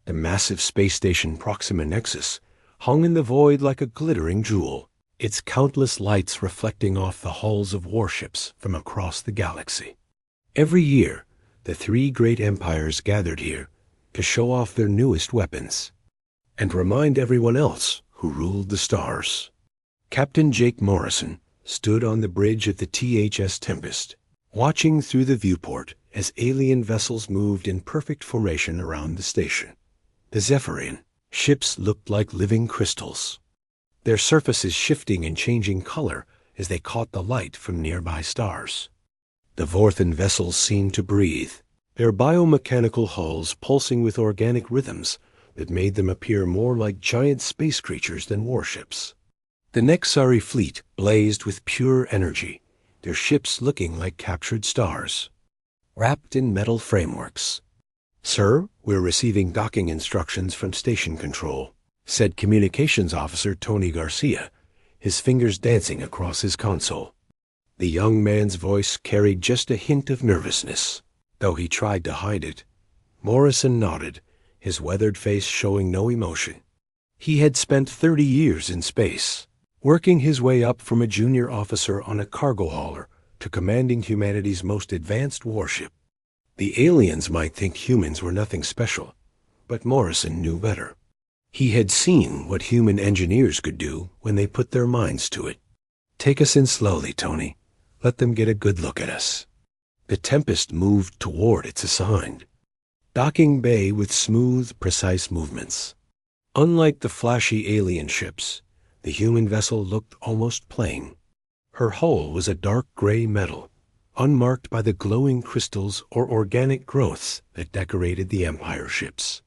The massive space station Proxima Nexus hung in the void like a glittering jewel, its countless lights reflecting off the hulls of warships from across the galaxy. Every year, the three great empires gathered here to show off their newest weapons and remind everyone else who ruled the stars. Captain Jake Morrison stood on the bridge of the THS Tempest, watching through the viewport as alien vessels moved in perfect formation around the station. The Zephyrian ships looked like living crystals, their surfaces shifting and changing color as they caught the light from nearby stars. The Vorthan vessels seemed to breathe, their biomechanical hulls pulsing with organic rhythms that made them appear more like giant space creatures than warships. The Nexari fleet blazed with pure energy, their ships looking like captured stars, wrapped in metal frameworks. "Sir, we're receiving docking instructions from station control," said Communications Officer Tony Garcia, his fingers dancing across his console. The young man's voice carried just a hint of nervousness, though he tried to hide it. Morrison nodded, his weathered face showing no emotion. He had spent 30 years in space, working his way up from a junior officer on a cargo hauler to commanding humanity's most advanced warship. The aliens might think humans were nothing special, but Morrison knew better. He had seen what human engineers could do when they put their minds to it. "Take us in slowly, Tony. Let them get a good look at us." The Tempest moved toward its assigned docking bay with smooth, precise movements. Unlike the flashy alien ships, the human vessel looked almost plain. Her hull was a dark gray metal, unmarked by the glowing crystals or organic growths that decorated the Empire ships.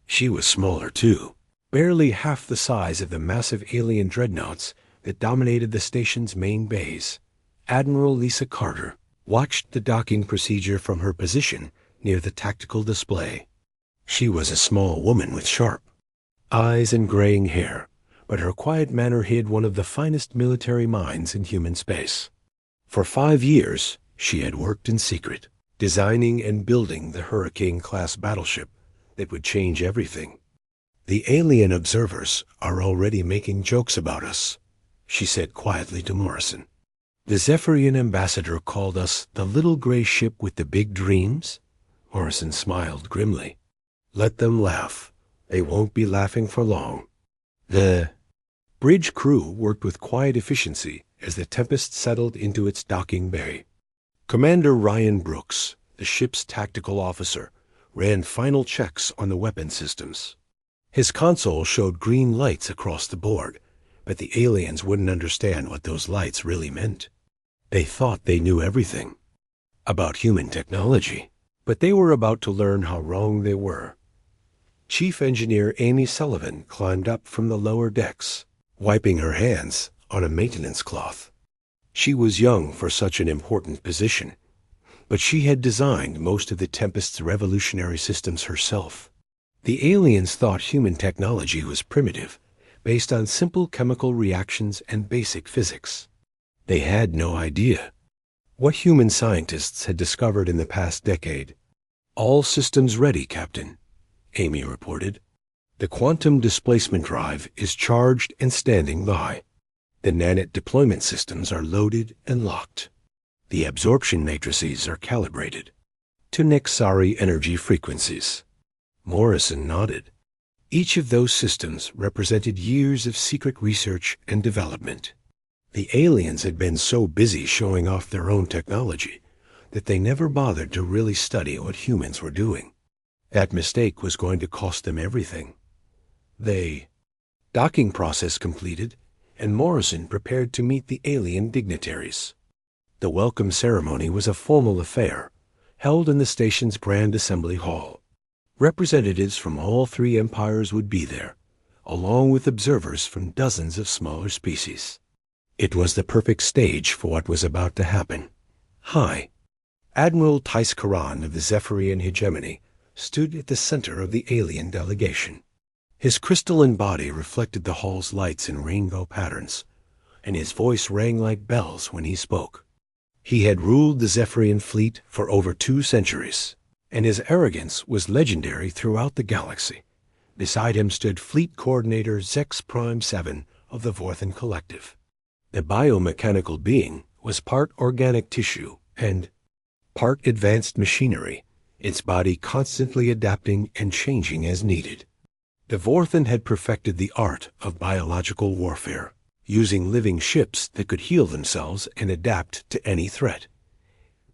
She was smaller, too, barely half the size of the massive alien dreadnoughts that dominated the station's main bays. Admiral Lisa Carter watched the docking procedure from her position near the tactical display. She was a small woman with sharp eyes and graying hair, but her quiet manner hid one of the finest military minds in human space. For 5 years, she had worked in secret, designing and building the Hurricane-class battleship that would change everything. "The alien observers are already making jokes about us," she said quietly to Morrison. "The Zephyrian ambassador called us the little gray ship with the big dreams." Morrison smiled grimly. "Let them laugh. They won't be laughing for long." The bridge crew worked with quiet efficiency as the Tempest settled into its docking bay. Commander Ryan Brooks, the ship's tactical officer, ran final checks on the weapon systems. His console showed green lights across the board, but the aliens wouldn't understand what those lights really meant. They thought they knew everything about human technology, but they were about to learn how wrong they were. Chief Engineer Amy Sullivan climbed up from the lower decks, wiping her hands on a maintenance cloth. She was young for such an important position, but she had designed most of the Tempest's revolutionary systems herself. The aliens thought human technology was primitive, based on simple chemical reactions and basic physics. They had no idea what human scientists had discovered in the past decade. "All systems ready, Captain," Amy reported. "The quantum displacement drive is charged and standing by. The nanite deployment systems are loaded and locked. The absorption matrices are calibrated to Nexari energy frequencies." Morrison nodded. Each of those systems represented years of secret research and development. The aliens had been so busy showing off their own technology that they never bothered to really study what humans were doing. That mistake was going to cost them everything. Docking process completed, and Morrison prepared to meet the alien dignitaries. The welcome ceremony was a formal affair, held in the station's Grand Assembly Hall. Representatives from all three empires would be there, along with observers from dozens of smaller species. It was the perfect stage for what was about to happen. Hi. Admiral Tais Karan of the Zephyrian hegemony stood at the center of the alien delegation. His crystalline body reflected the hall's lights in rainbow patterns, and his voice rang like bells when he spoke. He had ruled the Zephyrian fleet for over 2 centuries, and his arrogance was legendary throughout the galaxy. Beside him stood Fleet Coordinator Zex Prime 7 of the Vorthan Collective. The biomechanical being was part organic tissue and part advanced machinery, its body constantly adapting and changing as needed. The Vorthan had perfected the art of biological warfare, using living ships that could heal themselves and adapt to any threat.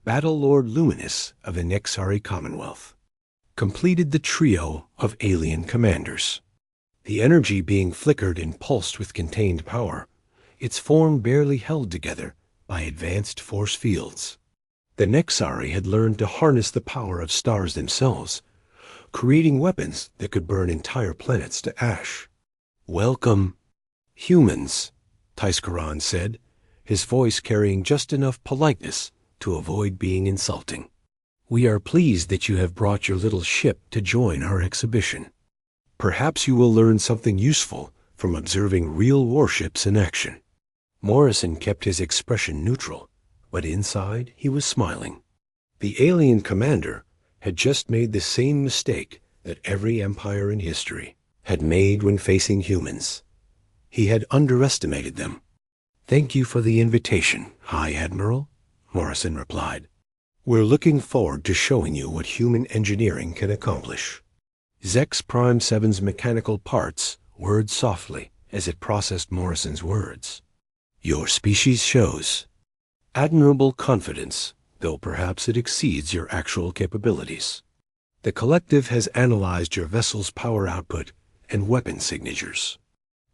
Battle Lord Luminous of the Nexari Commonwealth completed the trio of alien commanders. The energy being flickered and pulsed with contained power, its form barely held together by advanced force fields. The Nexari had learned to harness the power of stars themselves, creating weapons that could burn entire planets to ash. "Welcome, humans," Taiskaran said, his voice carrying just enough politeness to avoid being insulting. "We are pleased that you have brought your little ship to join our exhibition. Perhaps you will learn something useful from observing real warships in action." Morrison kept his expression neutral, but inside he was smiling. The alien commander had just made the same mistake that every empire in history had made when facing humans. He had underestimated them. "Thank you for the invitation, High Admiral," Morrison replied. "We're looking forward to showing you what human engineering can accomplish." Zex Prime 7's mechanical parts whirred softly as it processed Morrison's words. "Your species shows admirable confidence, though perhaps it exceeds your actual capabilities. The Collective has analyzed your vessel's power output and weapon signatures.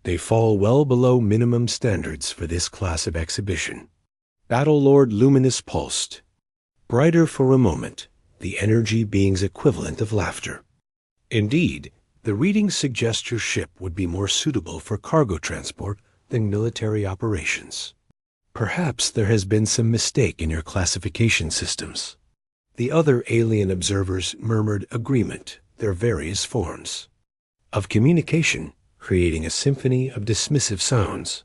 They fall well below minimum standards for this class of exhibition." Battle Lord Luminous pulsed, brighter for a moment, the energy being's equivalent of laughter. "Indeed, the readings suggest your ship would be more suitable for cargo transport than military operations. Perhaps there has been some mistake in your classification systems." The other alien observers murmured agreement, their various forms of communication creating a symphony of dismissive sounds.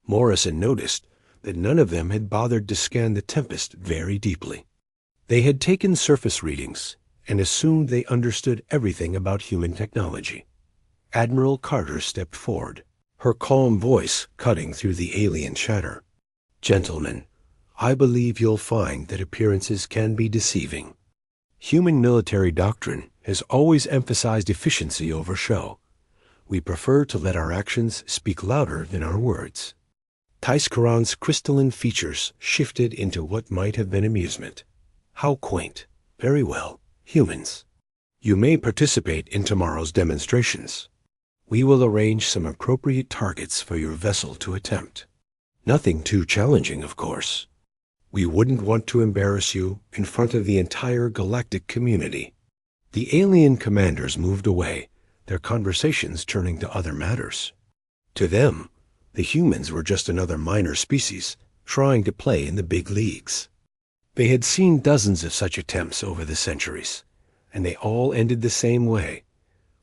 Morrison noticed that none of them had bothered to scan the Tempest very deeply. They had taken surface readings and assumed they understood everything about human technology. Admiral Carter stepped forward, her calm voice cutting through the alien chatter. "Gentlemen, I believe you'll find that appearances can be deceiving. Human military doctrine has always emphasized efficiency over show. We prefer to let our actions speak louder than our words." Taiskaran's crystalline features shifted into what might have been amusement. "How quaint. Very well, humans. You may participate in tomorrow's demonstrations. We will arrange some appropriate targets for your vessel to attempt. Nothing too challenging, of course. We wouldn't want to embarrass you in front of the entire galactic community." The alien commanders moved away, their conversations turning to other matters. To them, the humans were just another minor species trying to play in the big leagues. They had seen dozens of such attempts over the centuries, and they all ended the same way,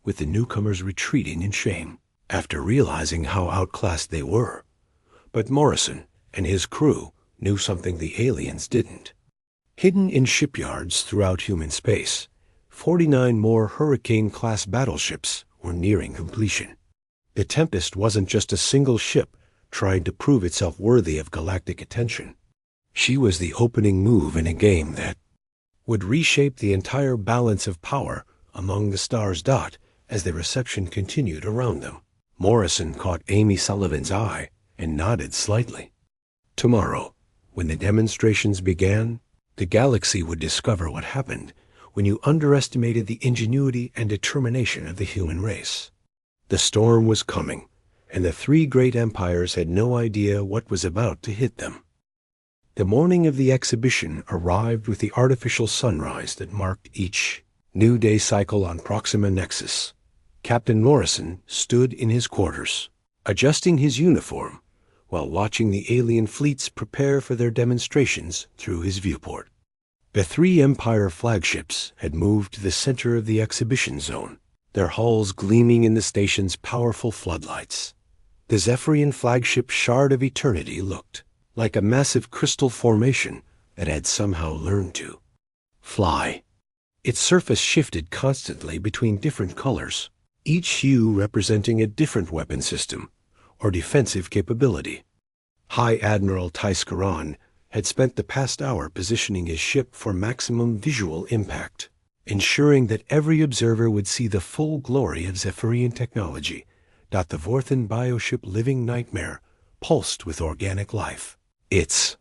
with the newcomers retreating in shame after realizing how outclassed they were. But Morrison and his crew knew something the aliens didn't. Hidden in shipyards throughout human space, 49 more Hurricane-class battleships were nearing completion. The Tempest wasn't just a single ship trying to prove itself worthy of galactic attention. She was the opening move in a game that would reshape the entire balance of power among the stars dot as the reception continued around them. Morrison caught Amy Sullivan's eye and nodded slightly. Tomorrow, when the demonstrations began, the galaxy would discover what happened when you underestimated the ingenuity and determination of the human race. The storm was coming, and the three great empires had no idea what was about to hit them. The morning of the exhibition arrived with the artificial sunrise that marked each new day cycle on Proxima Nexus. Captain Morrison stood in his quarters, adjusting his uniform while watching the alien fleets prepare for their demonstrations through his viewport. The three Empire flagships had moved to the center of the exhibition zone, their hulls gleaming in the station's powerful floodlights. The Zephyrian flagship Shard of Eternity looked like a massive crystal formation that had somehow learned to fly. Its surface shifted constantly between different colors, each hue representing a different weapon system or defensive capability. High Admiral Taiskaran had spent the past hour positioning his ship for maximum visual impact, ensuring that every observer would see the full glory of Zephyrian technology. The Vorthan bioship living nightmare pulsed with organic life, its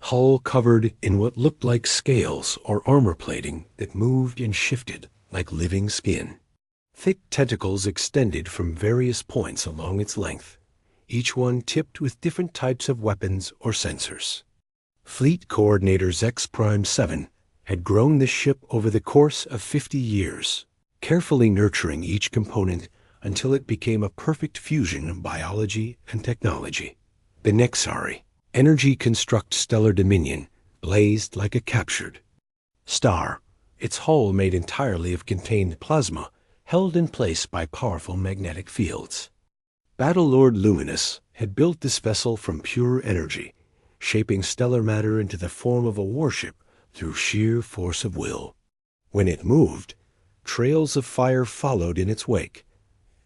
hull covered in what looked like scales or armor plating that moved and shifted like living skin. Thick tentacles extended from various points along its length, each one tipped with different types of weapons or sensors. Fleet Coordinator Zex-7 had grown this ship over the course of 50 years, carefully nurturing each component until it became a perfect fusion of biology and technology. The Nexari, Energy Construct Stellar Dominion, blazed like a captured star, its hull made entirely of contained plasma, held in place by powerful magnetic fields. Battlelord Luminous had built this vessel from pure energy, shaping stellar matter into the form of a warship through sheer force of will. When it moved, trails of fire followed in its wake,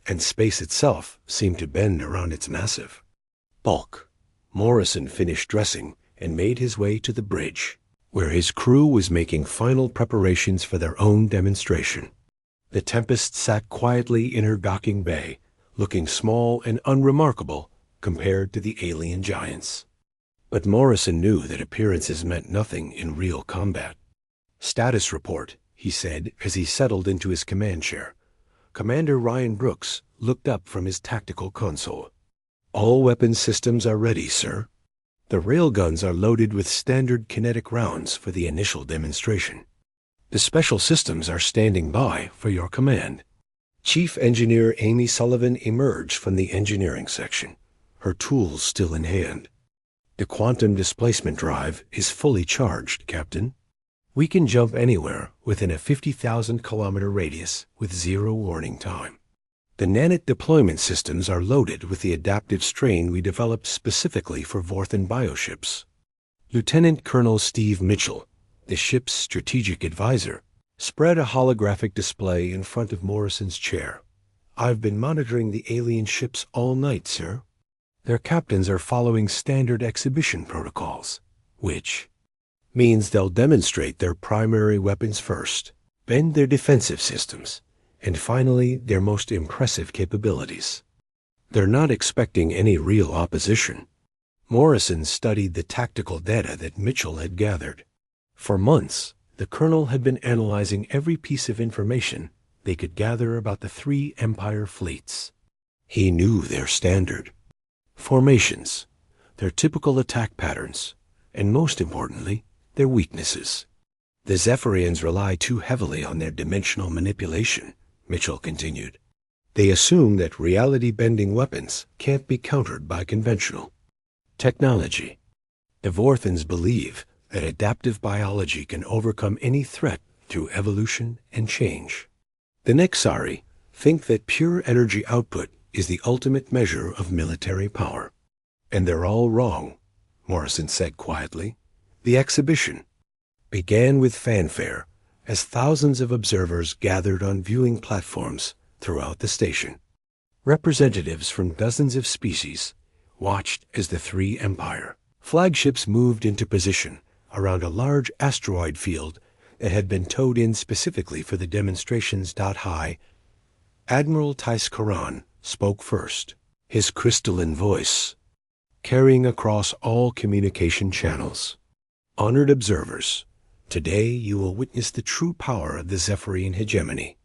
and space itself seemed to bend around its massive bulk. Morrison finished dressing and made his way to the bridge, where his crew was making final preparations for their own demonstration. The Tempest sat quietly in her docking bay, looking small and unremarkable compared to the alien giants. But Morrison knew that appearances meant nothing in real combat. "Status report," he said as he settled into his command chair. Commander Ryan Brooks looked up from his tactical console. "All weapon systems are ready, sir. The railguns are loaded with standard kinetic rounds for the initial demonstration. The special systems are standing by for your command." Chief Engineer Amy Sullivan emerged from the engineering section, her tools still in hand. "The quantum displacement drive is fully charged, Captain. We can jump anywhere within a 50,000-kilometer radius with zero warning time. The nanite deployment systems are loaded with the adaptive strain we developed specifically for Vorthan bioships." Lieutenant Colonel Steve Mitchell, the ship's strategic advisor, spread a holographic display in front of Morrison's chair. "I've been monitoring the alien ships all night, sir. Their captains are following standard exhibition protocols, which means they'll demonstrate their primary weapons first, then their defensive systems, and finally their most impressive capabilities. They're not expecting any real opposition." Morrison studied the tactical data that Mitchell had gathered. For months, the colonel had been analyzing every piece of information they could gather about the three Empire fleets. He knew their standard formations, their typical attack patterns, and most importantly, their weaknesses. "The Zephyrians rely too heavily on their dimensional manipulation," Mitchell continued. "They assume that reality-bending weapons can't be countered by conventional technology. The Vorthans believe that adaptive biology can overcome any threat through evolution and change. The Nexari think that pure energy output is the ultimate measure of military power. And they're all wrong," Morrison said quietly. The exhibition began with fanfare as thousands of observers gathered on viewing platforms throughout the station. Representatives from dozens of species watched as the three Empire flagships moved into position around a large asteroid field that had been towed in specifically for the demonstrations. High Admiral Taiskaran spoke first, his crystalline voice carrying across all communication channels. "Honored observers, today you will witness the true power of the Zephyrian hegemony.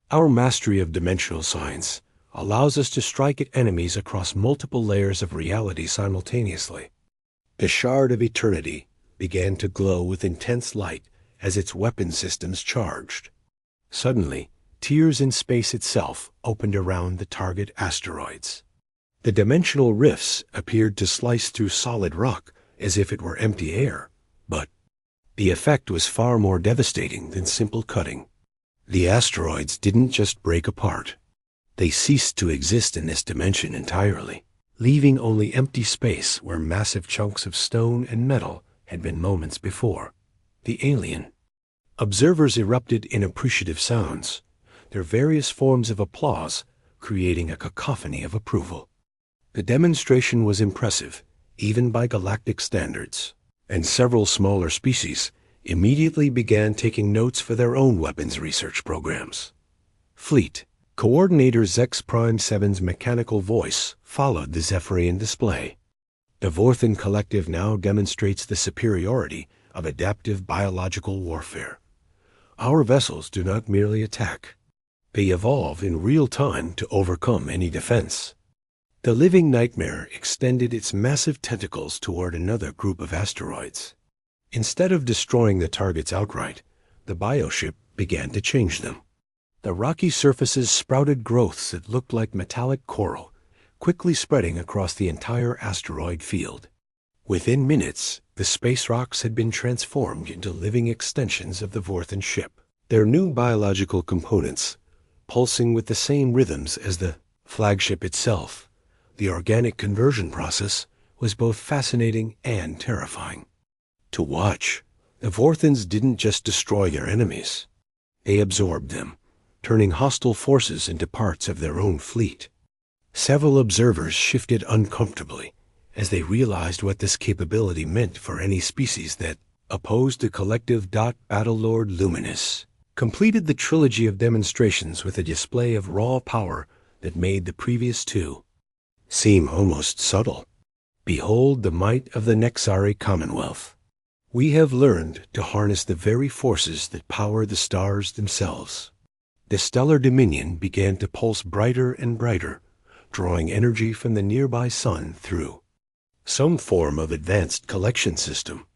Our mastery of dimensional science allows us to strike at enemies across multiple layers of reality simultaneously." The Shard of Eternity began to glow with intense light as its weapon systems charged. Suddenly, tiers in space itself opened around the target asteroids. The dimensional rifts appeared to slice through solid rock as if it were empty air, but the effect was far more devastating than simple cutting. The asteroids didn't just break apart. They ceased to exist in this dimension entirely, leaving only empty space where massive chunks of stone and metal had been moments before. The alien observers erupted in appreciative sounds. their various forms of applause creating a cacophony of approval. The demonstration was impressive, even by galactic standards, and several smaller species immediately began taking notes for their own weapons research programs. Fleet Coordinator Zex Prime 7's mechanical voice followed the Zephyrian display. The Vorthan Collective now demonstrates the superiority of adaptive biological warfare. Our vessels do not merely attack. They evolve in real time to overcome any defense. The living nightmare extended its massive tentacles toward another group of asteroids. Instead of destroying the targets outright, the bioship began to change them. The rocky surfaces sprouted growths that looked like metallic coral, quickly spreading across the entire asteroid field. Within minutes, the space rocks had been transformed into living extensions of the Vorthan ship. Their new biological components, pulsing with the same rhythms as the flagship itself, the organic conversion process was both fascinating and terrifying. To watch, the Vorthans didn't just destroy their enemies. They absorbed them, turning hostile forces into parts of their own fleet. Several observers shifted uncomfortably as they realized what this capability meant for any species that opposed the collective. Battlelord Luminous completed the trilogy of demonstrations with a display of raw power that made the previous two seem almost subtle. Behold the might of the Nexari Commonwealth. We have learned to harness the very forces that power the stars themselves. The stellar dominion began to pulse brighter and brighter, drawing energy from the nearby sun through some form of advanced collection system.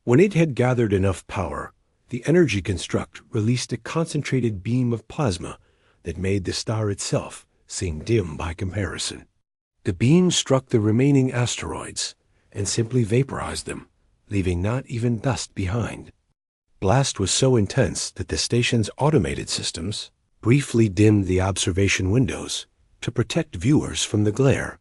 When it had gathered enough power, the energy construct released a concentrated beam of plasma that made the star itself seem dim by comparison. The beam struck the remaining asteroids and simply vaporized them, leaving not even dust behind. Blast was so intense that the station's automated systems briefly dimmed the observation windows to protect viewers from the glare.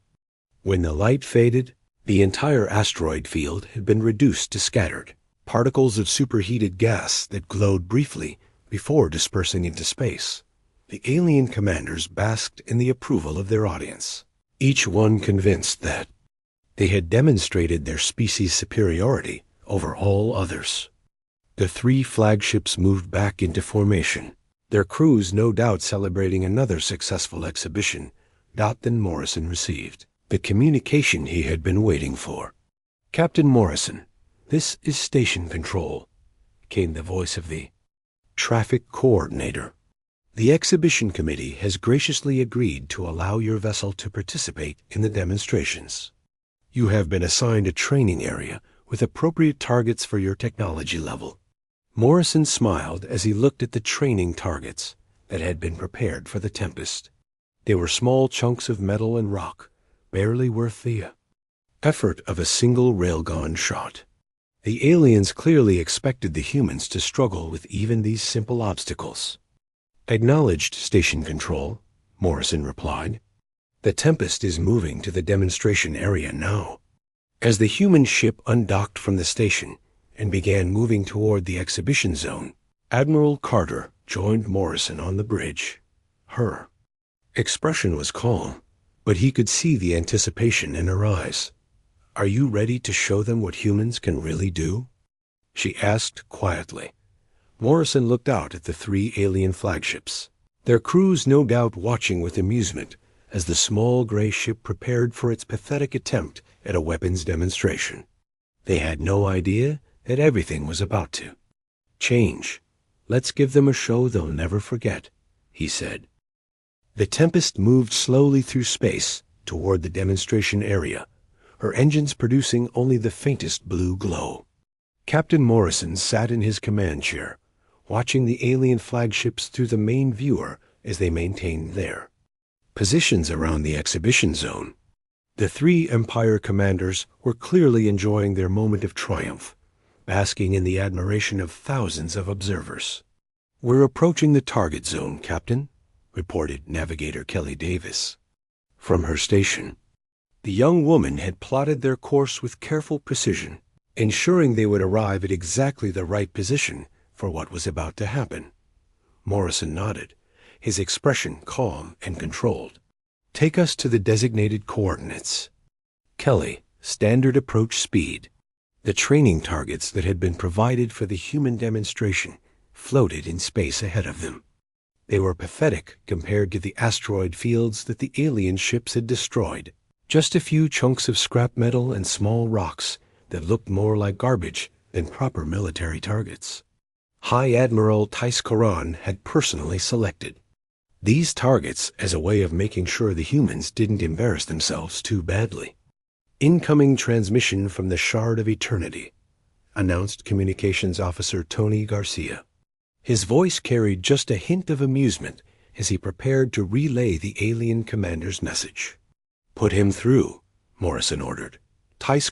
When the light faded, the entire asteroid field had been reduced to scattered particles of superheated gas that glowed briefly before dispersing into space. The alien commanders basked in the approval of their audience, each one convinced that they had demonstrated their species' superiority over all others. The three flagships moved back into formation, their crews no doubt celebrating another successful exhibition. Then Morrison received the communication he had been waiting for. "Captain Morrison, this is Station Control," came the voice of the traffic coordinator. "The exhibition committee has graciously agreed to allow your vessel to participate in the demonstrations. You have been assigned a training area with appropriate targets for your technology level." Morrison smiled as he looked at the training targets that had been prepared for the Tempest. They were small chunks of metal and rock, barely worth the effort of a single railgun shot. The aliens clearly expected the humans to struggle with even these simple obstacles. "Acknowledged, Station Control," Morrison replied. "The Tempest is moving to the demonstration area now." As the human ship undocked from the station and began moving toward the exhibition zone, Admiral Carter joined Morrison on the bridge. Her expression was calm, but he could see the anticipation in her eyes. "Are you ready to show them what humans can really do?" she asked quietly. Morrison looked out at the three alien flagships, their crews no doubt watching with amusement as the small gray ship prepared for its pathetic attempt at a weapons demonstration. They had no idea that everything was about to change. "Let's give them a show they'll never forget," he said. The Tempest moved slowly through space toward the demonstration area, her engines producing only the faintest blue glow. Captain Morrison sat in his command chair, watching the alien flagships through the main viewer as they maintained their positions around the exhibition zone. The three Empire commanders were clearly enjoying their moment of triumph, basking in the admiration of thousands of observers. "We're approaching the target zone, Captain," reported Navigator Kelly Davis from her station. The young woman had plotted their course with careful precision, ensuring they would arrive at exactly the right position for what was about to happen. Morrison nodded, his expression calm and controlled. "Take us to the designated coordinates." Kelly, standard approach speed. The training targets that had been provided for the human demonstration floated in space ahead of them. They were pathetic compared to the asteroid fields that the alien ships had destroyed. Just a few chunks of scrap metal and small rocks that looked more like garbage than proper military targets. High Admiral Tais had personally selected these targets as a way of making sure the humans didn't embarrass themselves too badly. "Incoming transmission from the Shard of Eternity," announced Communications Officer Tony Garcia. His voice carried just a hint of amusement as he prepared to relay the alien commander's message. "Put him through," Morrison ordered. Tais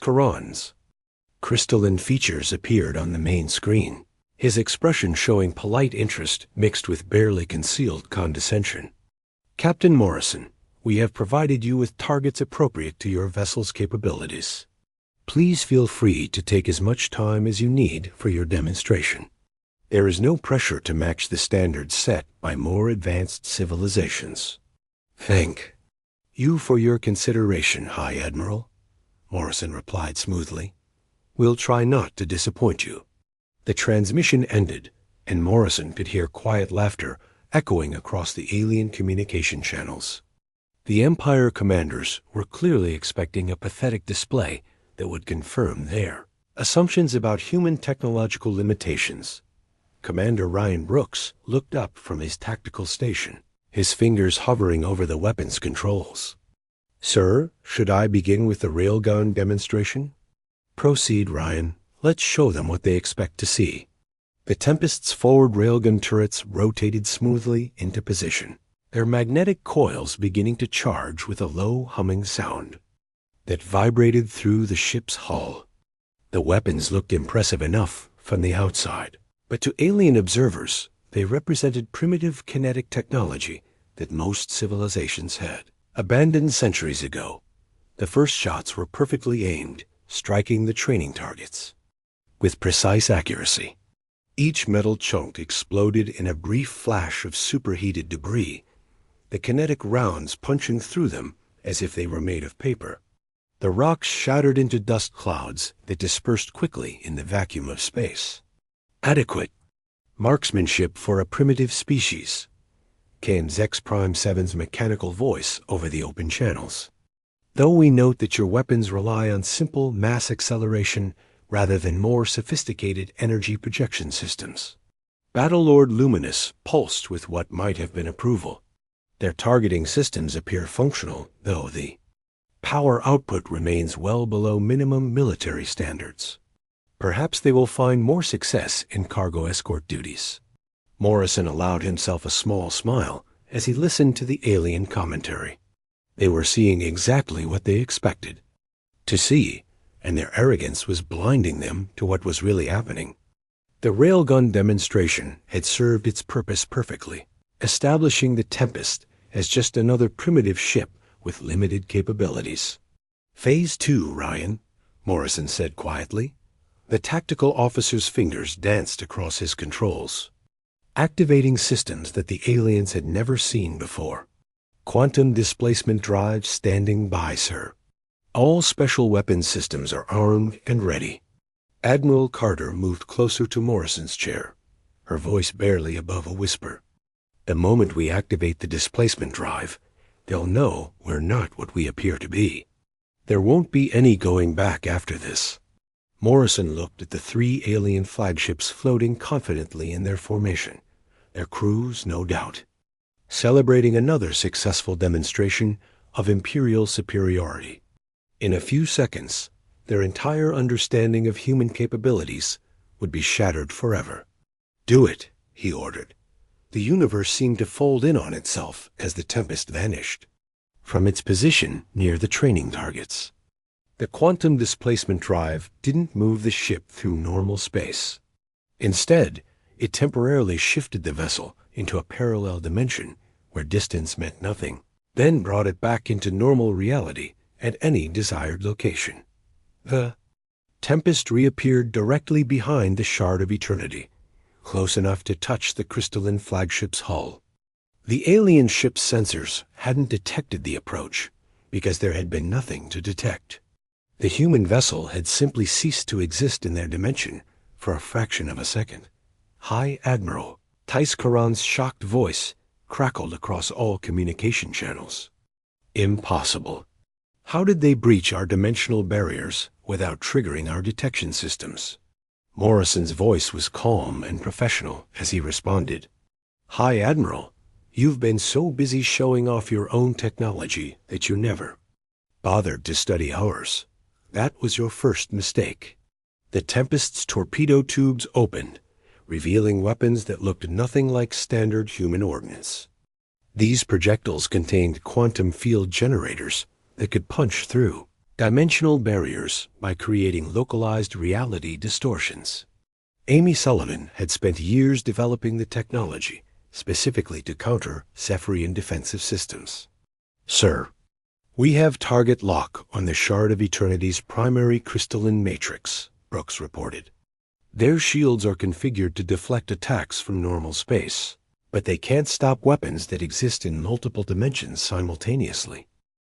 crystalline features appeared on the main screen, his expression showing polite interest mixed with barely concealed condescension. "Captain Morrison, we have provided you with targets appropriate to your vessel's capabilities. Please feel free to take as much time as you need for your demonstration. There is no pressure to match the standards set by more advanced civilizations." "Thank you for your consideration, High Admiral," Morrison replied smoothly. "We'll try not to disappoint you." The transmission ended, and Morrison could hear quiet laughter echoing across the alien communication channels. The Empire commanders were clearly expecting a pathetic display that would confirm their assumptions about human technological limitations. Commander Ryan Brooks looked up from his tactical station, his fingers hovering over the weapons controls. "Sir, should I begin with the railgun demonstration?" "Proceed, Ryan. Let's show them what they expect to see." The Tempest's forward railgun turrets rotated smoothly into position, their magnetic coils beginning to charge with a low humming sound that vibrated through the ship's hull. The weapons looked impressive enough from the outside, but to alien observers, they represented primitive kinetic technology that most civilizations had abandoned centuries ago. The first shots were perfectly aimed, striking the training targets with precise accuracy. Each metal chunk exploded in a brief flash of superheated debris, the kinetic rounds punching through them as if they were made of paper. The rocks shattered into dust clouds that dispersed quickly in the vacuum of space. "Adequate marksmanship for a primitive species," came Zex Prime 7's mechanical voice over the open channels. "Though we note that your weapons rely on simple mass acceleration rather than more sophisticated energy projection systems." Battlelord Luminous pulsed with what might have been approval. "Their targeting systems appear functional, though the power output remains well below minimum military standards. Perhaps they will find more success in cargo escort duties." Morrison allowed himself a small smile as he listened to the alien commentary. They were seeing exactly what they expected to see, and their arrogance was blinding them to what was really happening. The railgun demonstration had served its purpose perfectly, establishing the Tempest as just another primitive ship with limited capabilities. "Phase 2, Ryan," Morrison said quietly. The tactical officer's fingers danced across his controls, activating systems that the aliens had never seen before. "Quantum displacement drive standing by, sir. All special weapons systems are armed and ready." Admiral Carter moved closer to Morrison's chair, her voice barely above a whisper. "The moment we activate the displacement drive, they'll know we're not what we appear to be. There won't be any going back after this." Morrison looked at the 3 alien flagships floating confidently in their formation, their crews, no doubt, celebrating another successful demonstration of Imperial superiority. In a few seconds, their entire understanding of human capabilities would be shattered forever. "Do it," he ordered. The universe seemed to fold in on itself as the Tempest vanished from its position near the training targets. The quantum displacement drive didn't move the ship through normal space. Instead, it temporarily shifted the vessel into a parallel dimension where distance meant nothing, then brought it back into normal reality at any desired location. The Tempest reappeared directly behind the Shard of Eternity, close enough to touch the crystalline flagship's hull. The alien ship's sensors hadn't detected the approach because there had been nothing to detect. The human vessel had simply ceased to exist in their dimension for a fraction of a second. High Admiral, Tais Karan's shocked voice crackled across all communication channels. Impossible. How did they breach our dimensional barriers without triggering our detection systems? Morrison's voice was calm and professional as he responded. High Admiral, you've been so busy showing off your own technology that you never bothered to study ours. That was your first mistake. The Tempest's torpedo tubes opened, revealing weapons that looked nothing like standard human ordnance. These projectiles contained quantum field generators that could punch through dimensional barriers by creating localized reality distortions. Amy Sullivan had spent years developing the technology specifically to counter Cepharian defensive systems. Sir, we have target lock on the Shard of Eternity's primary crystalline matrix, Brooks reported. Their shields are configured to deflect attacks from normal space, but they can't stop weapons that exist in multiple dimensions simultaneously.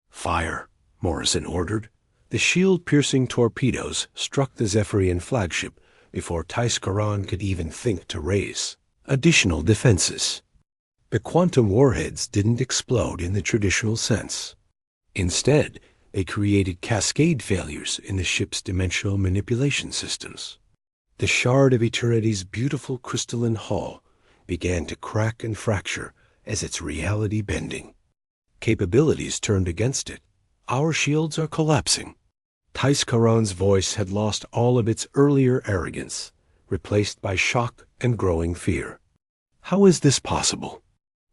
Fire, Morrison ordered. The shield-piercing torpedoes struck the Zephyrian flagship before Tais Karan could even think to raise additional defenses. The quantum warheads didn't explode in the traditional sense. Instead, they created cascade failures in the ship's dimensional manipulation systems. The Shard of Eternity's beautiful crystalline hull began to crack and fracture as its reality bending. Capabilities turned against it. Our shields are collapsing. Tais Karan's voice had lost all of its earlier arrogance, replaced by shock and growing fear. How is this possible?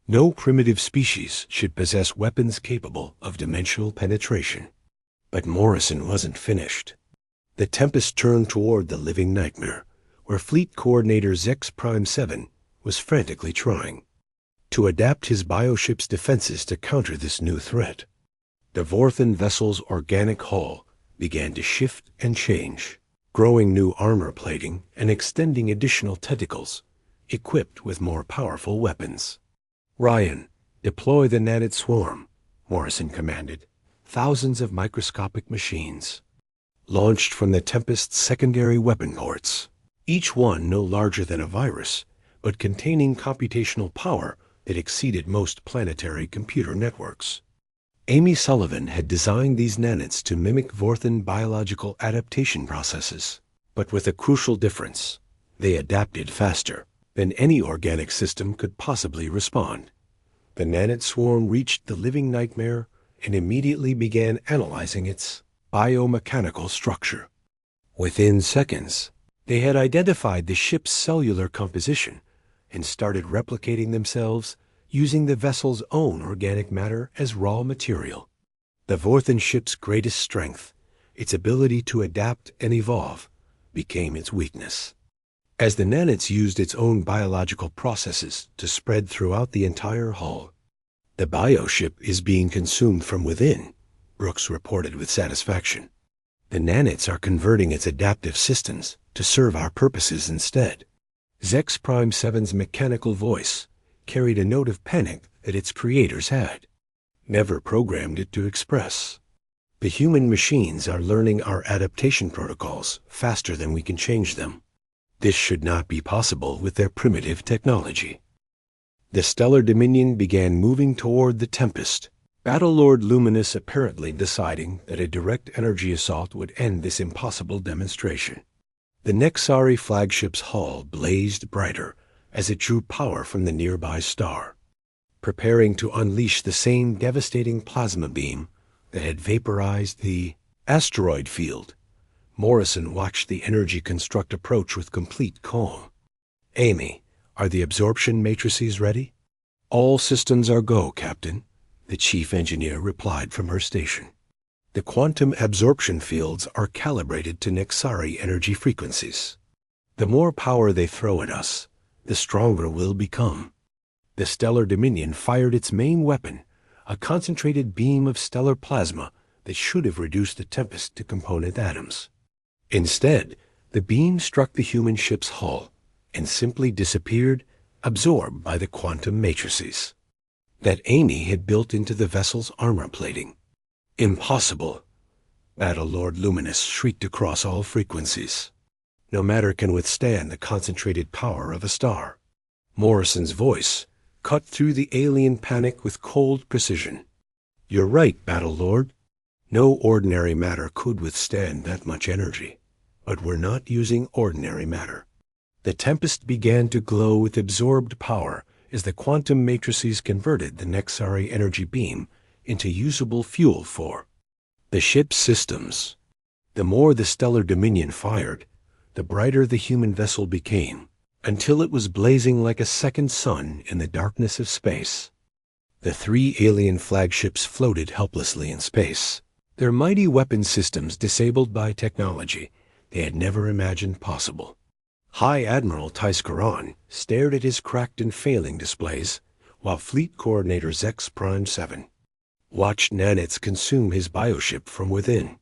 No primitive species should possess weapons capable of dimensional penetration. But Morrison wasn't finished. The Tempest turned toward the living nightmare, where Fleet Coordinator Zex Prime 7 was frantically trying to adapt his bioship's defenses to counter this new threat. The Vorthan vessel's organic hull began to shift and change, growing new armor plating and extending additional tentacles, equipped with more powerful weapons. Ryan, deploy the Nanite Swarm, Morrison commanded. Thousands of microscopic machines launched from the Tempest's secondary weapon ports, each one no larger than a virus, but containing computational power that exceeded most planetary computer networks. Amy Sullivan had designed these nanites to mimic Vorthan biological adaptation processes, but with a crucial difference. They adapted faster than any organic system could possibly respond. The Nanite Swarm reached the living nightmare and immediately began analyzing its biomechanical structure. Within seconds, they had identified the ship's cellular composition and started replicating themselves using the vessel's own organic matter as raw material. The Vorthan ship's greatest strength, its ability to adapt and evolve, became its weakness. As the nanites used its own biological processes to spread throughout the entire hull, the bioship is being consumed from within, Brooks reported with satisfaction. The nanites are converting its adaptive systems to serve our purposes instead. Zex Prime 7's mechanical voice carried a note of panic that its creators had never programmed it to express. The human machines are learning our adaptation protocols faster than we can change them. This should not be possible with their primitive technology. The Stellar Dominion began moving toward the Tempest, Battlelord Luminous apparently deciding that a direct energy assault would end this impossible demonstration. The Nexari flagship's hull blazed brighter as it drew power from the nearby star, preparing to unleash the same devastating plasma beam that had vaporized the asteroid field. Morrison watched the energy construct approach with complete calm. Amy, are the absorption matrices ready? All systems are go, Captain, the chief engineer replied from her station. The quantum absorption fields are calibrated to Nexari energy frequencies. The more power they throw at us, the stronger we'll become. The Stellar Dominion fired its main weapon, a concentrated beam of stellar plasma that should have reduced the Tempest to component atoms. Instead, the beam struck the human ship's hull and simply disappeared, absorbed by the quantum matrices. that Amy had built into the vessel's armor plating. Impossible! Battlelord Luminous shrieked across all frequencies. No matter can withstand the concentrated power of a star. Morrison's voice cut through the alien panic with cold precision. You're right, Battlelord. No ordinary matter could withstand that much energy. But we're not using ordinary matter. The Tempest began to glow with absorbed power as the quantum matrices converted the Nexari energy beam into usable fuel for the ship's systems. The more the stellar dominion fired, the brighter the human vessel became, until it was blazing like a second sun in the darkness of space. The 3 alien flagships floated helplessly in space, their mighty weapon systems disabled by technology they had never imagined possible. High Admiral Taiskaran stared at his cracked and failing displays, while Fleet Coordinator Zex Prime 7 watched nanits consume his bioship from within.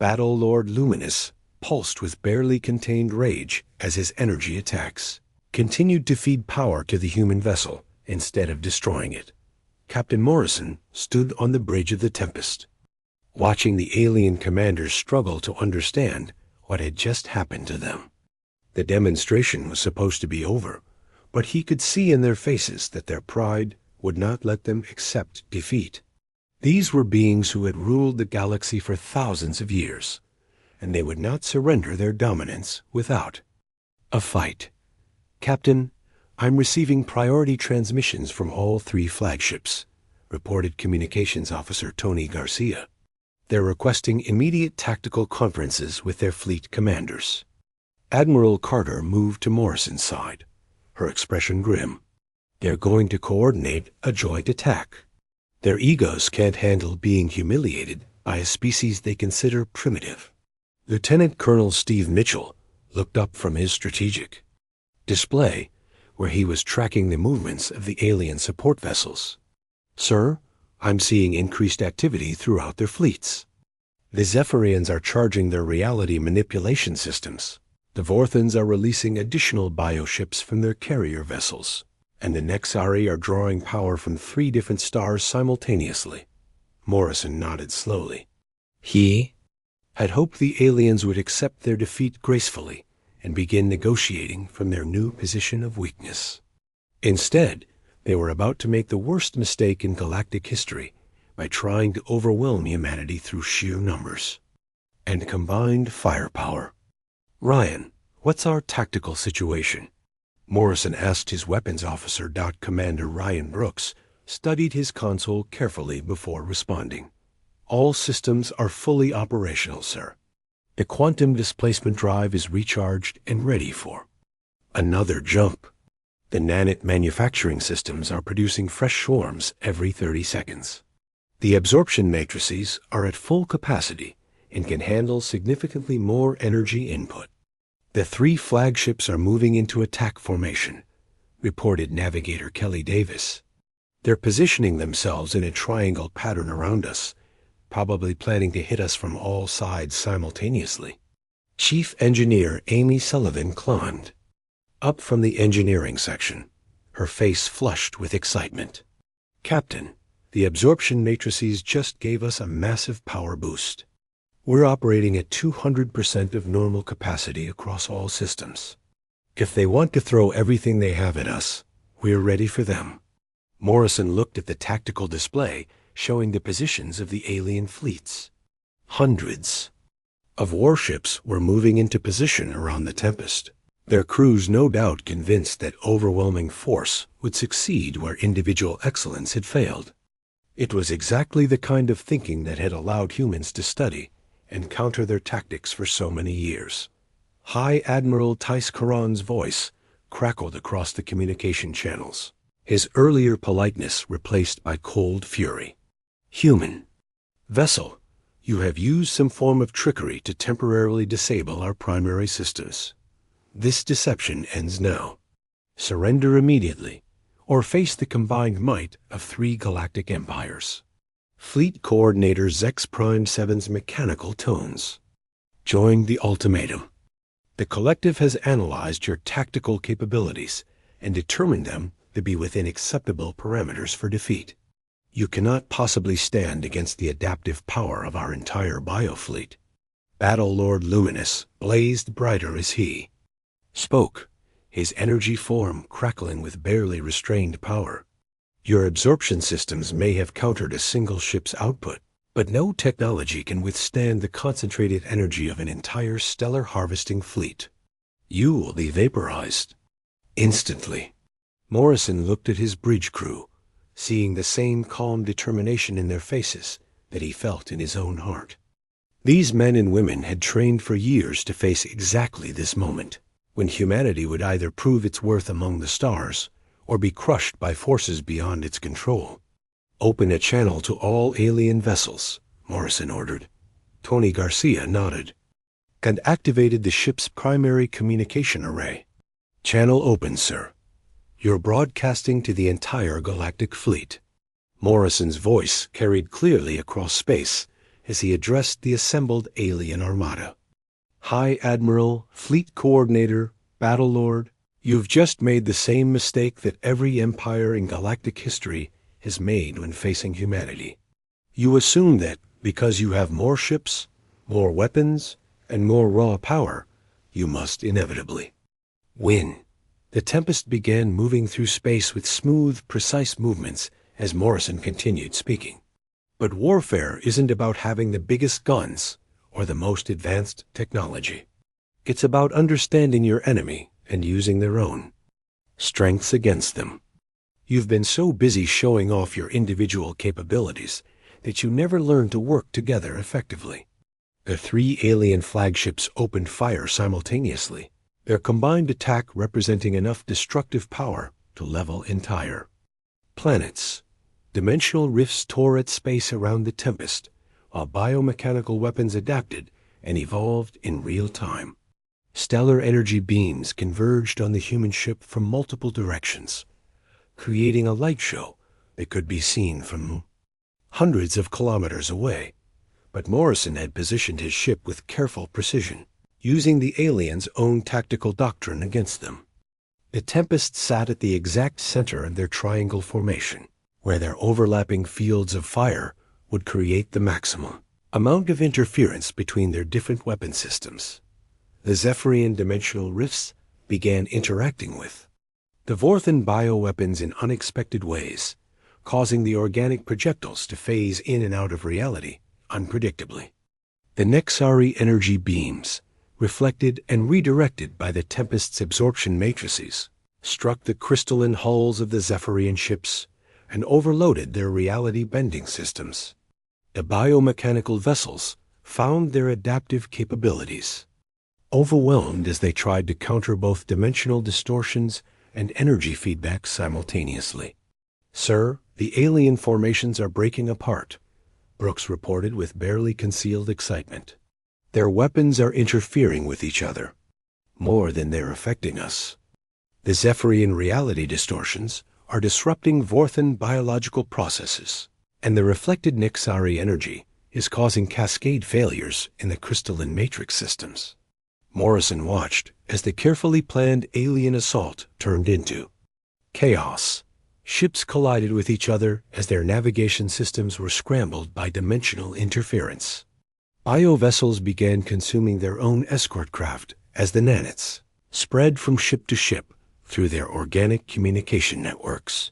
Battlelord Luminous pulsed with barely contained rage as his energy attacks continued to feed power to the human vessel instead of destroying it. Captain Morrison stood on the bridge of the Tempest, watching the alien commanders struggle to understand what had just happened to them. The demonstration was supposed to be over, but he could see in their faces that their pride would not let them accept defeat. These were beings who had ruled the galaxy for thousands of years, and they would not surrender their dominance without a fight. Captain, I'm receiving priority transmissions from all 3 flagships, reported Communications Officer Tony Garcia. They're requesting immediate tactical conferences with their fleet commanders. Admiral Carter moved to Morrison's side, her expression grim. They're going to coordinate a joint attack. Their egos can't handle being humiliated by a species they consider primitive. Lieutenant Colonel Steve Mitchell looked up from his strategic display, where he was tracking the movements of the alien support vessels. Sir, I'm seeing increased activity throughout their fleets. The Zephyrians are charging their reality manipulation systems. The Vorthans are releasing additional bioships from their carrier vessels, and the Nexari are drawing power from 3 different stars simultaneously. Morrison nodded slowly. He had hoped the aliens would accept their defeat gracefully and begin negotiating from their new position of weakness. Instead, they were about to make the worst mistake in galactic history by trying to overwhelm humanity through sheer numbers and combined firepower. Ryan, what's our tactical situation? Morrison asked his weapons officer. Commander Ryan Brooks studied his console carefully before responding. All systems are fully operational, sir. The quantum displacement drive is recharged and ready for another jump. The nanite manufacturing systems are producing fresh swarms every 30 seconds. The absorption matrices are at full capacity and can handle significantly more energy input. The 3 flagships are moving into attack formation, reported Navigator Kelly Davis. They're positioning themselves in a triangle pattern around us, probably planning to hit us from all sides simultaneously. Chief Engineer Amy Sullivan climbed up from the engineering section, her face flushed with excitement. Captain, the absorption matrices just gave us a massive power boost. We're operating at 200% of normal capacity across all systems. If they want to throw everything they have at us, we're ready for them. Morrison looked at the tactical display showing the positions of the alien fleets. Hundreds of warships were moving into position around the Tempest, their crews no doubt convinced that overwhelming force would succeed where individual excellence had failed. It was exactly the kind of thinking that had allowed humans to study and counter their tactics for so many years. High Admiral Taiskaran's voice crackled across the communication channels, his earlier politeness replaced by cold fury. Human vessel, you have used some form of trickery to temporarily disable our primary systems. This deception ends now. Surrender immediately, or face the combined might of 3 galactic empires. Fleet Coordinator Zex Prime 7's mechanical tones joined the ultimatum. The collective has analyzed your tactical capabilities and determined them to be within acceptable parameters for defeat. You cannot possibly stand against the adaptive power of our entire biofleet. Battle Lord Luminous blazed brighter as he spoke, his energy form crackling with barely restrained power. Your absorption systems may have countered a single ship's output, but no technology can withstand the concentrated energy of an entire stellar harvesting fleet. You will be vaporized instantly. Morrison looked at his bridge crew, seeing the same calm determination in their faces that he felt in his own heart. These men and women had trained for years to face exactly this moment, when humanity would either prove its worth among the stars or be crushed by forces beyond its control. "Open a channel to all alien vessels," Morrison ordered. Tony Garcia nodded and activated the ship's primary communication array. "Channel open, sir. You're broadcasting to the entire galactic fleet." Morrison's voice carried clearly across space as he addressed the assembled alien armada. "High Admiral, Fleet Coordinator, Battle Lord, you've just made the same mistake that every empire in galactic history has made when facing humanity. You assume that because you have more ships, more weapons, and more raw power, you must inevitably win." The Tempest began moving through space with smooth, precise movements as Morrison continued speaking. "But warfare isn't about having the biggest guns or the most advanced technology. It's about understanding your enemy and using their own strengths against them. You've been so busy showing off your individual capabilities that you never learned to work together effectively." The 3 alien flagships opened fire simultaneously, their combined attack representing enough destructive power to level entire planets. Dimensional rifts tore at space around the Tempest, while biomechanical weapons adapted and evolved in real time. Stellar energy beams converged on the human ship from multiple directions, creating a light show that could be seen from hundreds of kilometers away. But Morrison had positioned his ship with careful precision, using the aliens' own tactical doctrine against them. The Tempest sat at the exact center of their triangle formation, where their overlapping fields of fire would create the maximum amount of interference between their different weapon systems. The Zephyrian dimensional rifts began interacting with the Vorthan bioweapons in unexpected ways, causing the organic projectiles to phase in and out of reality unpredictably. The Nexari energy beams, reflected and redirected by the Tempest's absorption matrices, struck the crystalline hulls of the Zephyrian ships and overloaded their reality-bending systems. The biomechanical vessels found their adaptive capabilities overwhelmed as they tried to counter both dimensional distortions and energy feedback simultaneously. "Sir, the alien formations are breaking apart," Brooks reported with barely concealed excitement. "Their weapons are interfering with each other, more than they're affecting us. The Zephyrian reality distortions are disrupting Vorthan biological processes, and the reflected Nexari energy is causing cascade failures in the crystalline matrix systems." Morrison watched as the carefully planned alien assault turned into chaos. Ships collided with each other as their navigation systems were scrambled by dimensional interference. Bio-vessels began consuming their own escort craft as the nanits spread from ship to ship through their organic communication networks.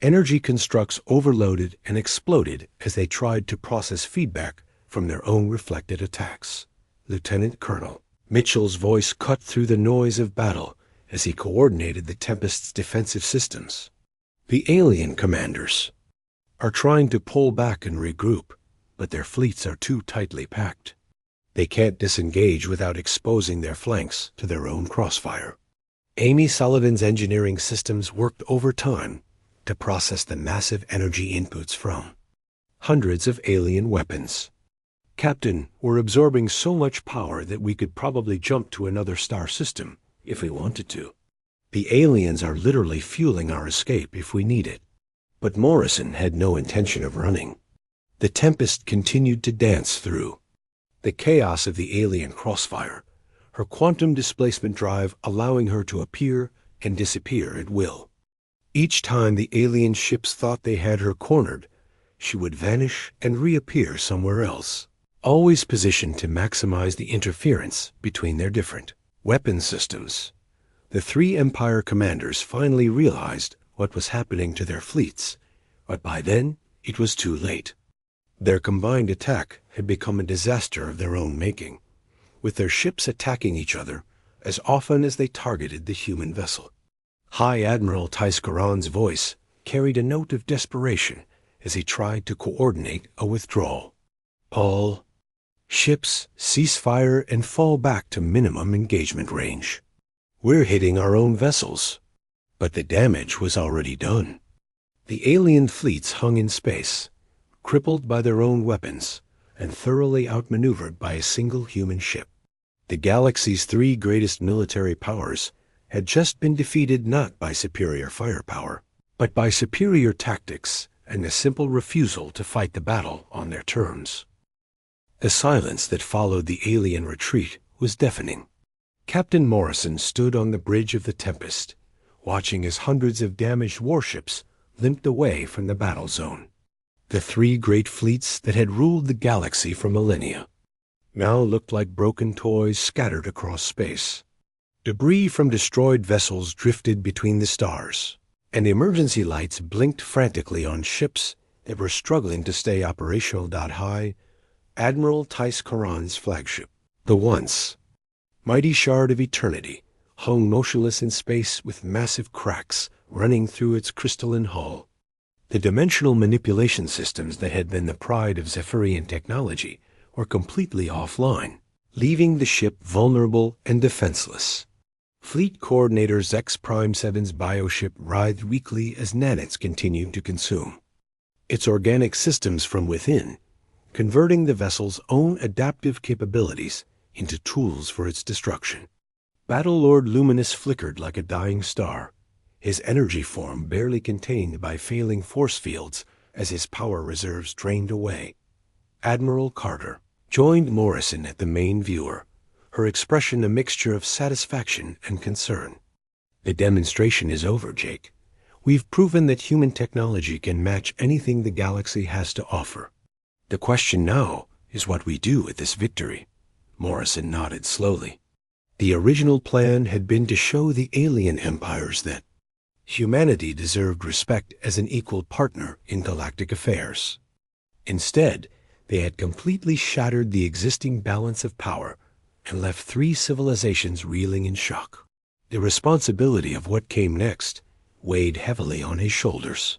Energy constructs overloaded and exploded as they tried to process feedback from their own reflected attacks. Lieutenant Colonel Mitchell's voice cut through the noise of battle as he coordinated the Tempest's defensive systems. "The alien commanders are trying to pull back and regroup, but their fleets are too tightly packed. They can't disengage without exposing their flanks to their own crossfire." Amy Sullivan's engineering systems worked overtime to process the massive energy inputs from hundreds of alien weapons. "Captain, we're absorbing so much power that we could probably jump to another star system if we wanted to. The aliens are literally fueling our escape if we need it." But Morrison had no intention of running. The Tempest continued to dance through the chaos of the alien crossfire, her quantum displacement drive allowing her to appear and disappear at will. Each time the alien ships thought they had her cornered, she would vanish and reappear somewhere else, always positioned to maximize the interference between their different weapon systems. The three Empire commanders finally realized what was happening to their fleets, but by then it was too late. Their combined attack had become a disaster of their own making, with their ships attacking each other as often as they targeted the human vessel. High Admiral Tyscaron's voice carried a note of desperation as he tried to coordinate a withdrawal. "All ships cease fire and fall back to minimum engagement range. We're hitting our own vessels." But the damage was already done. The alien fleets hung in space, crippled by their own weapons and thoroughly outmaneuvered by a single human ship. The galaxy's three greatest military powers had just been defeated not by superior firepower, but by superior tactics and a simple refusal to fight the battle on their terms. The silence that followed the alien retreat was deafening. Captain Morrison stood on the bridge of the Tempest, watching as hundreds of damaged warships limped away from the battle zone. The three great fleets that had ruled the galaxy for millennia now looked like broken toys scattered across space. Debris from destroyed vessels drifted between the stars, and emergency lights blinked frantically on ships that were struggling to stay operational. High Admiral Tyscaron's flagship, the once mighty shard of eternity, hung motionless in space with massive cracks running through its crystalline hull. The dimensional manipulation systems that had been the pride of Zephyrian technology were completely offline, leaving the ship vulnerable and defenseless. Fleet Coordinator Zex Prime 7's bioship writhed weakly as nanits continued to consume its organic systems from within, converting the vessel's own adaptive capabilities into tools for its destruction. Battlelord Luminous flickered like a dying star, his energy form barely contained by failing force fields as his power reserves drained away. Admiral Carter joined Morrison at the main viewer, her expression a mixture of satisfaction and concern. "The demonstration is over, Jake. We've proven that human technology can match anything the galaxy has to offer. The question now is what we do with this victory." Morrison nodded slowly. The original plan had been to show the alien empires that humanity deserved respect as an equal partner in galactic affairs. Instead, they had completely shattered the existing balance of power and left three civilizations reeling in shock. The responsibility of what came next weighed heavily on his shoulders.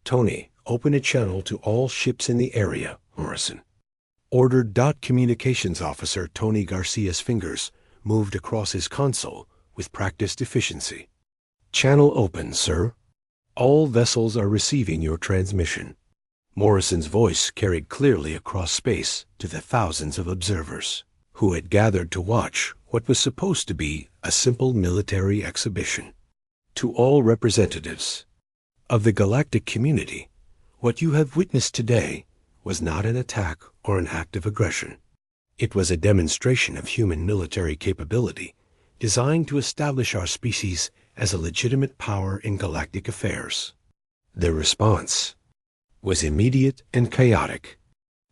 "Tony, open a channel to all ships in the area," Morrison ordered. Communications Officer Tony Garcia's fingers moved across his console with practiced efficiency. "Channel open, sir. All vessels are receiving your transmission." Morrison's voice carried clearly across space to the thousands of observers who had gathered to watch what was supposed to be a simple military exhibition. "To all representatives of the galactic community, what you have witnessed today was not an attack or an act of aggression. It was a demonstration of human military capability designed to establish our species as a legitimate power in galactic affairs." The response was immediate and chaotic.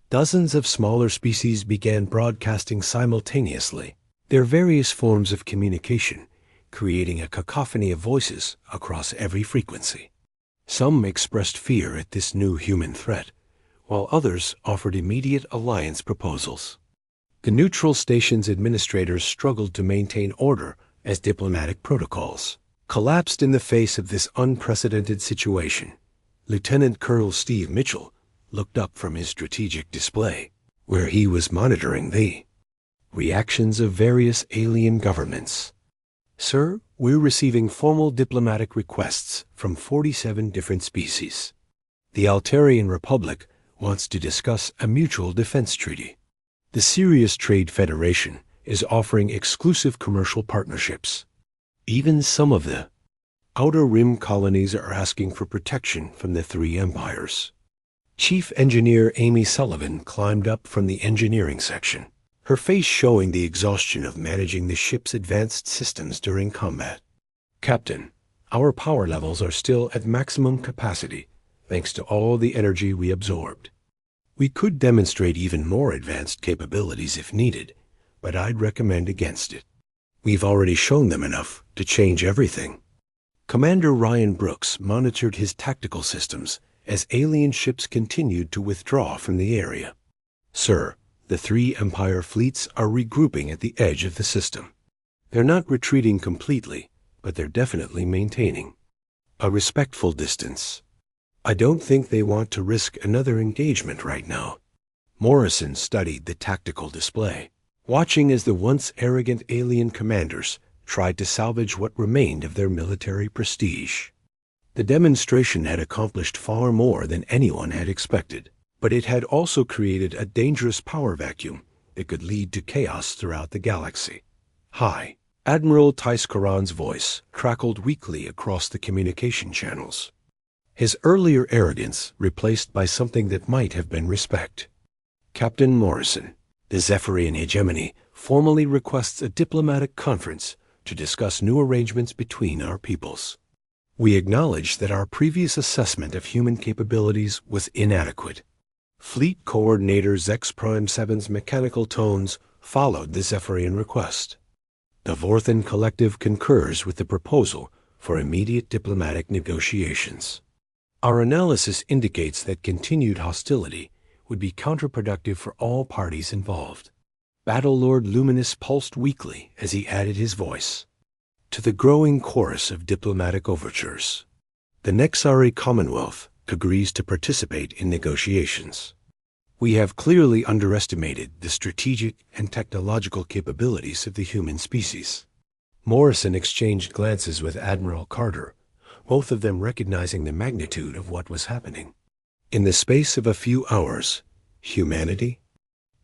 Dozens of smaller species began broadcasting simultaneously their various forms of communication, creating a cacophony of voices across every frequency. Some expressed fear at this new human threat, while others offered immediate alliance proposals. The neutral station's administrators struggled to maintain order as diplomatic protocols collapsed in the face of this unprecedented situation. Lieutenant Colonel Steve Mitchell looked up from his strategic display, where he was monitoring the reactions of various alien governments. "Sir, we're receiving formal diplomatic requests from 47 different species. The Altarian Republic wants to discuss a mutual defense treaty. The Sirius Trade Federation is offering exclusive commercial partnerships. Even some of the Outer Rim colonies are asking for protection from the three empires." Chief Engineer Amy Sullivan climbed up from the engineering section, her face showing the exhaustion of managing the ship's advanced systems during combat. "Captain, Our power levels are still at maximum capacity, thanks to all the energy we absorbed. We could demonstrate even more advanced capabilities if needed, but I'd recommend against it. We've already shown them enough to change everything. Commander Ryan Brooks monitored his tactical systems as alien ships continued to withdraw from the area. Sir, the three Empire fleets are regrouping at the edge of the system. They're not retreating completely, but they're definitely maintaining a respectful distance. I don't think they want to risk another engagement right now. Morrison studied the tactical display, watching as the once arrogant alien commanders tried to salvage what remained of their military prestige. The demonstration had accomplished far more than anyone had expected, but it had also created a dangerous power vacuum that could lead to chaos throughout the galaxy. Hi. Admiral Taiskaran's voice crackled weakly across the communication channels, his earlier arrogance replaced by something that might have been respect. Captain Morrison, the Zephyrian hegemony formally requests a diplomatic conference to discuss new arrangements between our peoples. We acknowledge that our previous assessment of human capabilities was inadequate. Fleet Coordinator Zex Prime 7's mechanical tones followed the Zephyrian request. The Vorthan Collective concurs with the proposal for immediate diplomatic negotiations. Our analysis indicates that continued hostility would be counterproductive for all parties involved. Battlelord Luminous pulsed weakly as he added his voice to the growing chorus of diplomatic overtures. The Nexari Commonwealth agrees to participate in negotiations. We have clearly underestimated the strategic and technological capabilities of the human species. Morrison exchanged glances with Admiral Carter, both of them recognizing the magnitude of what was happening. In the space of a few hours, humanity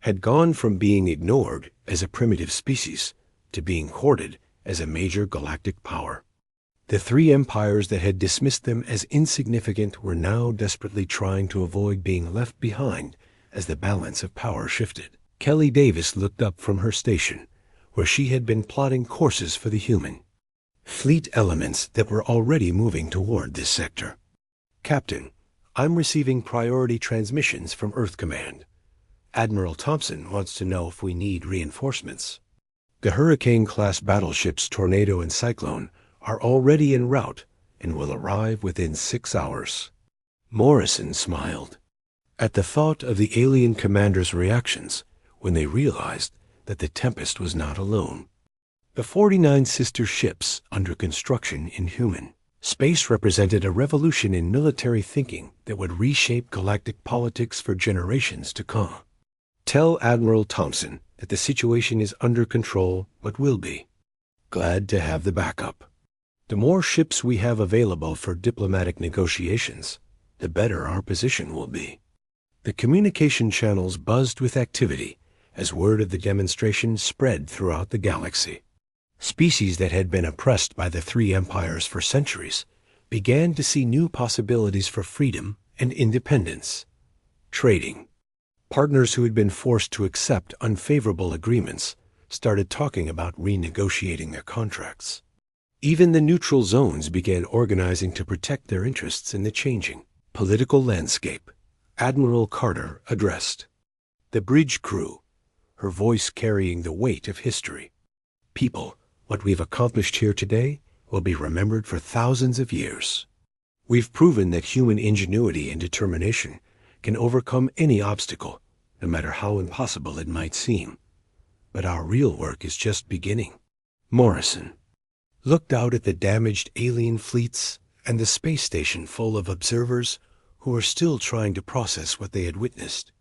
had gone from being ignored as a primitive species to being courted as a major galactic power. The three empires that had dismissed them as insignificant were now desperately trying to avoid being left behind as the balance of power shifted. Kelly Davis looked up from her station, where she had been plotting courses for the human fleet elements that were already moving toward this sector. Captain, I'm receiving priority transmissions from Earth Command. Admiral Thompson wants to know if we need reinforcements. The Hurricane-class battleships Tornado and Cyclone are already en route and will arrive within 6 hours. Morrison smiled at the thought of the alien commander's reactions when they realized that the Tempest was not alone. The 49 sister ships under construction in human space represented a revolution in military thinking that would reshape galactic politics for generations to come. Tell Admiral Thompson that the situation is under control, but will be. Glad to have the backup. The more ships we have available for diplomatic negotiations, the better our position will be. The communication channels buzzed with activity as word of the demonstration spread throughout the galaxy. Species that had been oppressed by the three empires for centuries began to see new possibilities for freedom and independence. Trading. Partners who had been forced to accept unfavorable agreements started talking about renegotiating their contracts. Even the neutral zones began organizing to protect their interests in the changing political landscape. Admiral Carter addressed the bridge crew, her voice carrying the weight of history. People, what we've accomplished here today will be remembered for thousands of years. We've proven that human ingenuity and determination can overcome any obstacle, no matter how impossible it might seem. But our real work is just beginning. Morrison looked out at the damaged alien fleets and the space station full of observers who were still trying to process what they had witnessed.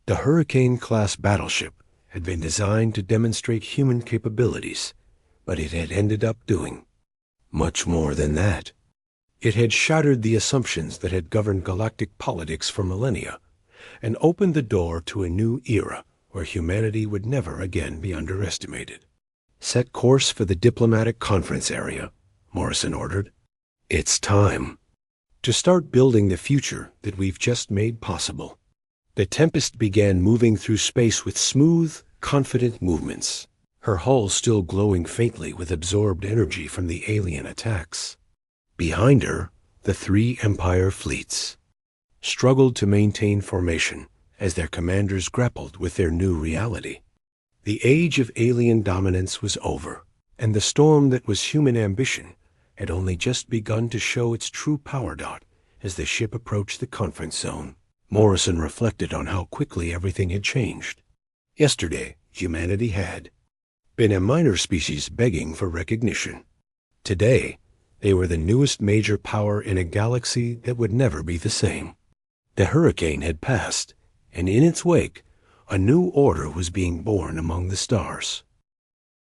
The Hurricane-class battleship had been designed to demonstrate human capabilities, but it had ended up doing much more than that. It had shattered the assumptions that had governed galactic politics for millennia and opened the door to a new era where humanity would never again be underestimated. Set course for the diplomatic conference area, Morrison ordered. It's time to start building the future that we've just made possible. The Tempest began moving through space with smooth, confident movements, her hull still glowing faintly with absorbed energy from the alien attacks. Behind her, the three Empire fleets struggled to maintain formation as their commanders grappled with their new reality. The age of alien dominance was over, and the storm that was human ambition had only just begun to show its true power dot as the ship approached the conference zone. Morrison reflected on how quickly everything had changed. Yesterday, humanity had been a minor species begging for recognition. Today, they were the newest major power in a galaxy that would never be the same. The hurricane had passed, and in its wake, a new order was being born among the stars.